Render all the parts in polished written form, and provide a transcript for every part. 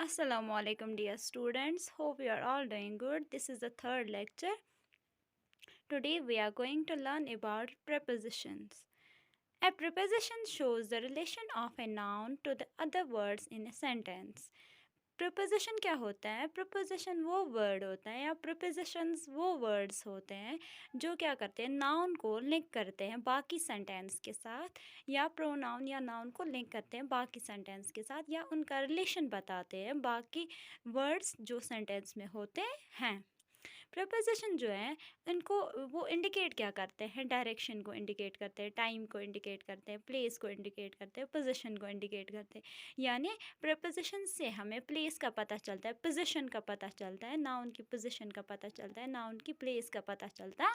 Assalamu alaikum dear students. Hope you are all doing good. This is the third lecture. Today we are going to learn about prepositions. A preposition shows the relation of a noun to the other words in a sentence. Preposition क्या होता है? Preposition वो word होता है या prepositions वो words होते हैं जो क्या करते हैं, नाउन को लिंक करते हैं बाकी सेंटेंस के साथ, या प्रोनाउन या नाउन को लिंक करते हैं बाकी सेंटेंस के साथ, या उनका रिलेशन बताते हैं बाकी वर्ड्स जो सेंटेंस में होते हैं। प्रपोजिशन जो है इनको वो इंडिकेट क्या करते हैं? डायरेक्शन को इंडिकेट करते हैं, टाइम को इंडिकेट करते हैं, प्लेस को इंडिकेट करते हैं, पोजीशन को इंडिकेट करते हैं। यानी प्रपोजिशन से हमें प्लेस का पता चलता है, पोजीशन का पता चलता है, नाउन की पोजीशन का पता चलता है, नाउन की प्लेस का पता चलता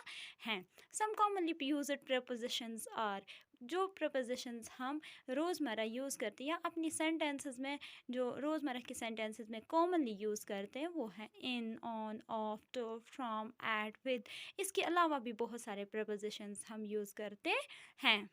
है। सम कॉमनली यूज्ड प्रपोजिशंस आर, जो प्रपोजिशंस हम रोज़मर्रा यूज़ करते हैं या अपनी सेंटेंसेस में जो रोज़मर्रा के सेंटेंसेस में कॉमनली यूज़ करते हैं वो है in, on, of, to, from, at, with. इसके अलावा भी बहुत सारे प्रपोजिशंस हम यूज़ करते हैं।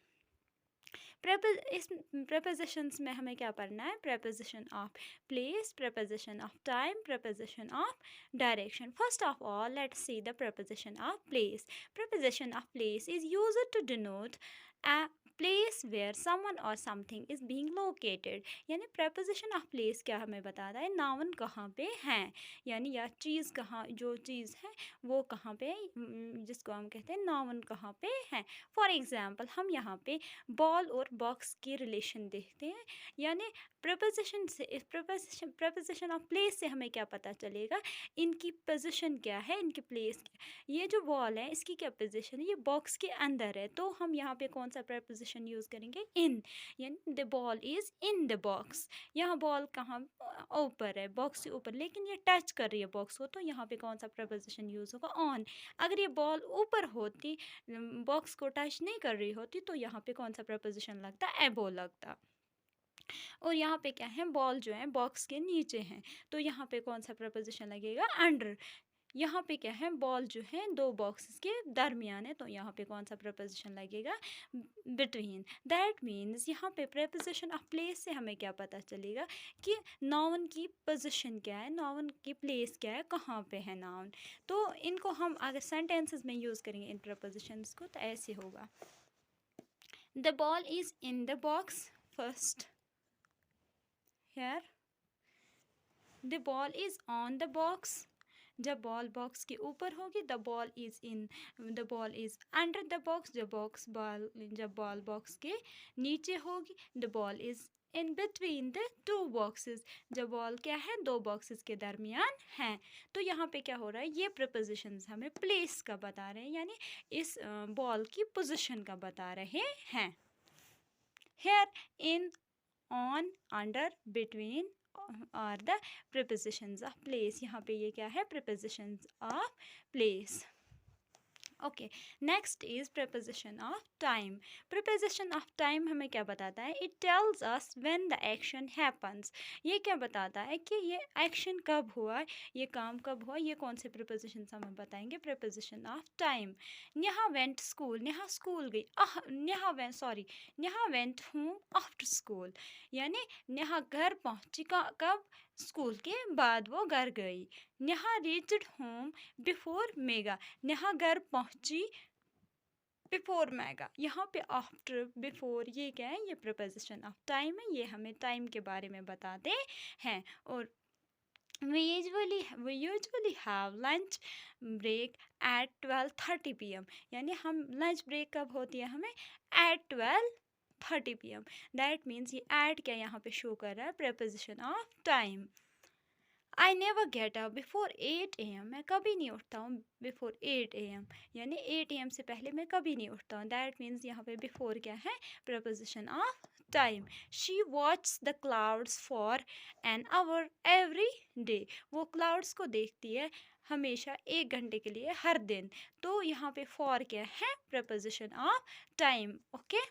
इस प्रपोजिशंस में हमें क्या पढ़ना है? Preposition of place, preposition of time, preposition of direction. First of all let's see the preposition of place. Preposition of place is used to denote a place where someone or something is being located। यानी preposition of place क्या हमें बताता है? Noun कहाँ पे हैं, यानी या चीज़ कहाँ, जो चीज़ है वो कहाँ पे, जिसको हम कहते हैं नाउन कहाँ पे हैं। फॉर एग्जांपल हम यहाँ पे बॉल और बॉक्स की रिलेशन देखते हैं। यानी प्रपोजिशन से, इस प्रपोजिशन ऑफ प्लेस से हमें क्या पता चलेगा? इनकी पोजिशन क्या है, इनकी प्लेस क्या है। ये जो बॉल है इसकी क्या पोजीशन है? ये बॉक्स के अंदर है, तो हम यहाँ पे कौन सा प्रपोजिशन यूज़ करेंगे? इन। यानी the ball is in the box. यहाँ बॉल कहाँ? ऊपर है, बॉक्स से ऊपर, लेकिन ये टच कर रही है बॉक्स को, तो यहाँ पे कौन सा प्रपोजिशन यूज़ होगा? ऑन। अगर ये बॉल ऊपर होती, बॉक्स को टच नहीं कर रही होती, तो यहाँ पे कौन सा प्रपोजिशन लगता? एबो लगता। और यहाँ पे क्या है? बॉल जो है बॉक्स के नीचे हैं, तो यहाँ पे कौन सा प्रपोजिशन लगेगा? अंडर। यहाँ पे क्या है? बॉल जो है दो बॉक्सेस के दरमियान है, तो यहाँ पे कौन सा प्रपोजिशन लगेगा? बिटवीन। दैट मीन्स यहाँ पे प्रपोजिशन ऑफ प्लेस से हमें क्या पता चलेगा कि नाउन की पोजीशन क्या है, नाउन की प्लेस क्या है, कहाँ पे है नाउन। तो इनको हम अगर सेंटेंसेस में यूज़ करेंगे इन प्रपोजिशंस को, तो ऐसे होगा। The ball is in the box first. Here the ball is on the box. जब बॉल बॉक्स के ऊपर होगी the ball is in, the ball is under the box. जब बॉल बॉक्स के नीचे होगी the ball is in between the two boxes. जब ball क्या है? दो बॉक्सेस के दरमियान है। तो यहाँ पे क्या हो रहा है? ये प्रपोजिशंस हमें प्लेस का बता रहे हैं, यानी इस बॉल की पोजीशन का बता रहे हैं। Here, in, on, under, between are the prepositions of place। यहाँ पे ये क्या है? prepositions of place। Okay, next is preposition of time. preposition of time हमें क्या बताता है? It tells us when the action happens. ये क्या बताता है कि ये एक्शन कब हुआ, ये काम कब हुआ। ये कौन से prepositions हमें बताएंगे? preposition of time. Neha went school, Neha school गई। Neha went home after school. यानी नेहा घर पहुंची कब? स्कूल के बाद वो घर गई। Neha reached home before mega. Neha घर पहुंची बिफोर मेगा। यहाँ पे आफ्टर, बिफोर, ये क्या है? ये प्रपोजिशन ऑफ टाइम है, ये हमें टाइम के बारे में बताते हैं। और we usually have lunch break at 12:30 pm। यानी हम लंच ब्रेक कब होती है? हमें at 12:30 pm। दैट मीन्स ये एट क्या यहाँ पे शो कर रहा है? Preposition of time. I never get up before 8 AM। मैं कभी नहीं उठता हूँ बिफोर 8 AM। यानी 8 AM से पहले मैं कभी नहीं उठता हूँ। दैट मीन्स यहाँ पे बिफोर क्या है? Preposition of time. She watch the clouds for an hour every day. वो क्लाउड्स को देखती है हमेशा 1 घंटे के लिए हर दिन। तो यहाँ पे फॉर क्या है? Preposition of time. Okay,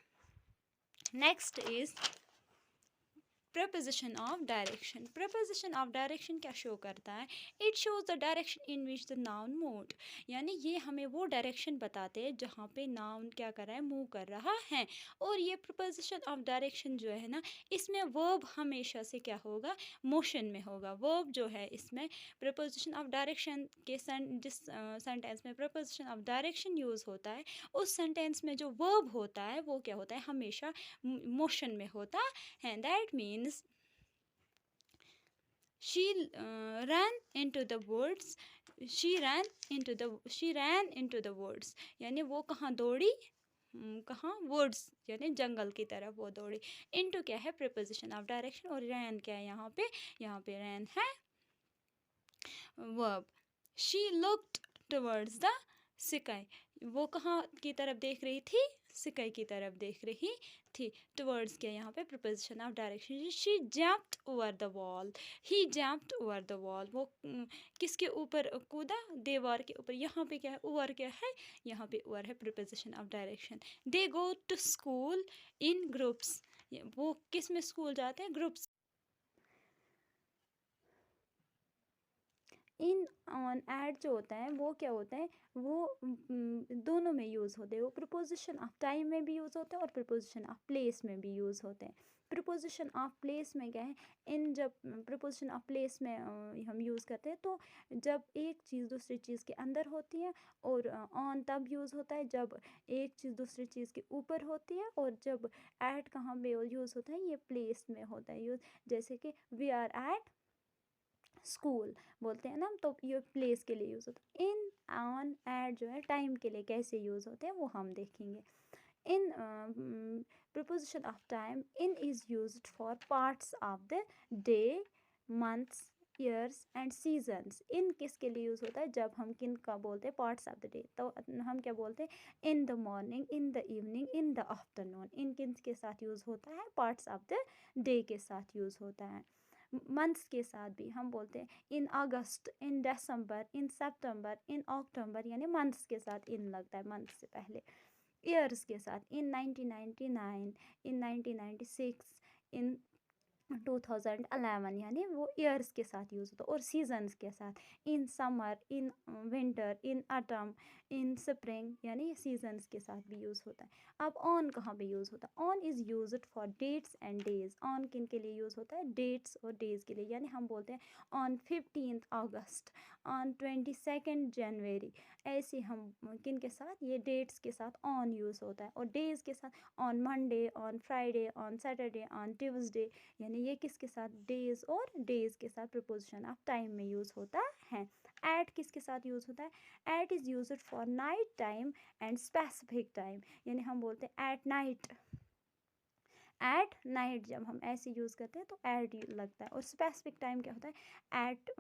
next is preposition of direction. Preposition of direction क्या शो करता है? It shows the direction in which the noun move, यानी ये हमें वो डायरेक्शन बताते हैं जहाँ पे नाउन क्या कर रहा है, मूव कर रहा है। और ये प्रपोजिशन ऑफ डायरेक्शन जो है ना, इसमें वर्ब हमेशा से क्या होगा, मोशन में होगा। वर्ब जो है इसमें प्रपोजिशन ऑफ डायरेक्शन के जिस सेंटेंस में प्रपोजिशन ऑफ डायरेक्शन यूज़ होता है, उस सेंटेंस में जो वर्ब होता है वो क्या होता है, हमेशा मोशन में होता है। That means she ran into the woods, she ran into the woods, यानी वो कहाँ दौड़ी, कहाँ, वुड्स यानी जंगल की तरफ वो दौड़ी। इनटू क्या है, प्रीपोजिशन ऑफ डायरेक्शन, और रैन क्या है यहाँ पे रैन है verb. She looked towards the sky, वो कहाँ की तरफ देख रही थी, स्काई की तरफ देख रही थी। टुवर्ड्स क्या यहाँ पे preposition of direction. She jumped over the wall, he jumped over the wall, वो किसके ऊपर कूदा, दीवार के ऊपर। यहाँ पे क्या है, ओवर क्या है, यहाँ पे ओवर है preposition of direction. They go to school in groups, वो किस में स्कूल जाते हैं, ग्रुप्स। इन ऑन एट जो होता है वो क्या होता है, वो दोनों में यूज़ होते हैं। वो प्रीपोजिशन ऑफ टाइम में भी यूज़ होते हैं और प्रीपोजिशन ऑफ प्लेस में भी यूज़ होते हैं। प्रीपोजिशन ऑफ प्लेस में क्या है, इन जब प्रीपोजिशन ऑफ प्लेस में हम यूज़ करते हैं तो जब एक चीज़ दूसरी चीज़ के अंदर होती है, और ऑन तब यूज़ होता है जब एक चीज़ दूसरी चीज़ के ऊपर होती है, और जब एट कहाँ पे यूज़ होता है, ये प्लेस में होता है यूज़। जैसे कि वी आर एट स्कूल बोलते हैं ना, तो ये प्लेस के लिए यूज़ होता है। इन, ऑन, एट जो है टाइम के लिए कैसे यूज़ होते हैं वो हम देखेंगे। इन preposition of time, in is used for parts of the day, months, years and seasons. In किसके लिए यूज़ होता है, जब हम किन का बोलते हैं, पार्ट्स ऑफ द डे, तो हम क्या बोलते हैं, in the morning, in the evening, in the afternoon. In किन के साथ यूज़ होता है, पार्ट्स ऑफ द डे के साथ यूज़ होता है। मंथ्स के साथ भी हम बोलते हैं इन अगस्त, इन दिसंबर, इन सितंबर, इन अक्टूबर, यानी मंथ्स के साथ इन लगता है, मंथ से पहले। ईयर्स के साथ इन 1999, इन 1996, इन 2011, यानी वो ईयर्स के साथ यूज़ होता है। और सीजन्स के साथ in summer, in winter, in autumn, in spring, यानी ये सीजन्स के साथ भी यूज़ होता है। अब ऑन कहाँ पे यूज़ होता है, on is used for dates and days. On किन के लिए यूज़ होता है, डेट्स और डेज के लिए, यानी हम बोलते हैं ऑन 15 अगस्त, ऑन 22 जनवरी। ऐसे हम किन के साथ, ये डेट्स के साथ ऑन यूज़ होता है। और डेज़ के साथ on Monday, on Friday, on Saturday, on Tuesday, यानी ये किसके साथ, डेज़, और डेज़ के साथ प्रीपोजिशन ऑफ टाइम में यूज़ होता है। एट किसके साथ यूज़ होता है, at is used for night time and specific time, यानी हम बोलते हैं एट नाइट। एट नाइट जब हम ऐसे यूज़ करते हैं तो एट लगता है। और स्पेसिफिक टाइम क्या होता है, eight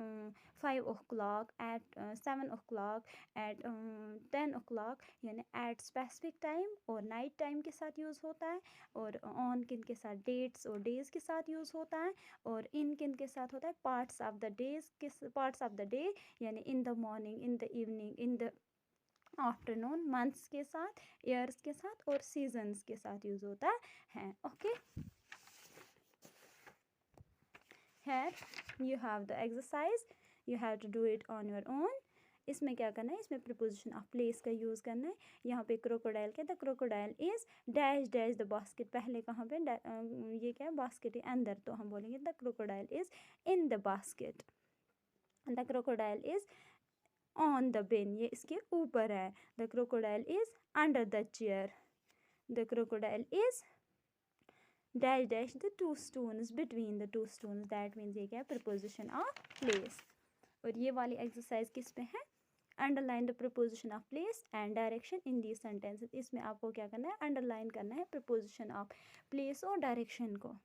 5 o'clock, eight 7 o'clock, eight 10 o'clock, यानी एट स्पेसिफिक टाइम और नाइट टाइम के साथ यूज़ होता है। और ऑन किन के साथ, डेट्स और डेज़ के साथ यूज़ होता है। और इन किन के साथ होता है, पार्ट्स ऑफ द डेज के, पार्ट्स ऑफ द डे, यानी इन the morning, in the evening, in the afternoon, months के साथ, ईयर्स के साथ, और सीजन्स के साथ यूज़ होता है। Okay, here you have the exercise, you have to do it on your own। इसमें क्या करना है, इसमें प्रीपोजिशन ऑफ प्लेस का यूज़ करना है। यहाँ पे क्रोकोडाइल क्या, the crocodile is dash dash the basket. पहले कहाँ पे, ये क्या है, बास्केट है अंदर, तो हम बोलेंगे the crocodile is in the basket. The crocodile is on the bin, ये इसके ऊपर है। The crocodile is under the chair. The crocodile is dash dash the two stones, between the two stones. That means ये क्या है, preposition of place. और ये वाली एक्सरसाइज किस पे है, underline the preposition of place and direction in the sentences. इसमें आपको क्या करना है, अंडरलाइन करना है प्रीपोजिशन ऑफ प्लेस और डायरेक्शन को।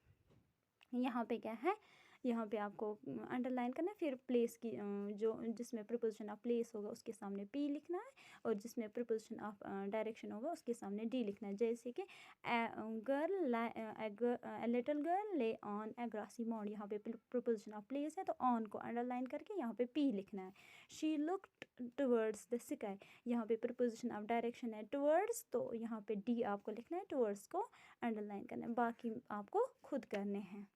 यहाँ पे क्या है, यहाँ पे आपको अंडरलाइन करना है, फिर प्लेस की जो जिसमें प्रीपोजिशन ऑफ प्लेस होगा उसके सामने पी लिखना है, और जिसमें प्रीपोजिशन ऑफ डायरेक्शन होगा उसके सामने डी लिखना है। जैसे कि लिटिल गर्ल ले ऑन ए ग्रासी मॉड, यहाँ पे प्रीपोजिशन ऑफ प्लेस है तो ऑन को अंडरलाइन करके यहाँ पे पी लिखना है। She looked towards the sky, यहाँ पे प्रीपोजिशन ऑफ डायरेक्शन है टुवर्ड्स, तो यहाँ पे डी आपको लिखना है, टुवर्ड्स को अंडरलाइन करना है। बाकी आपको खुद करने हैं।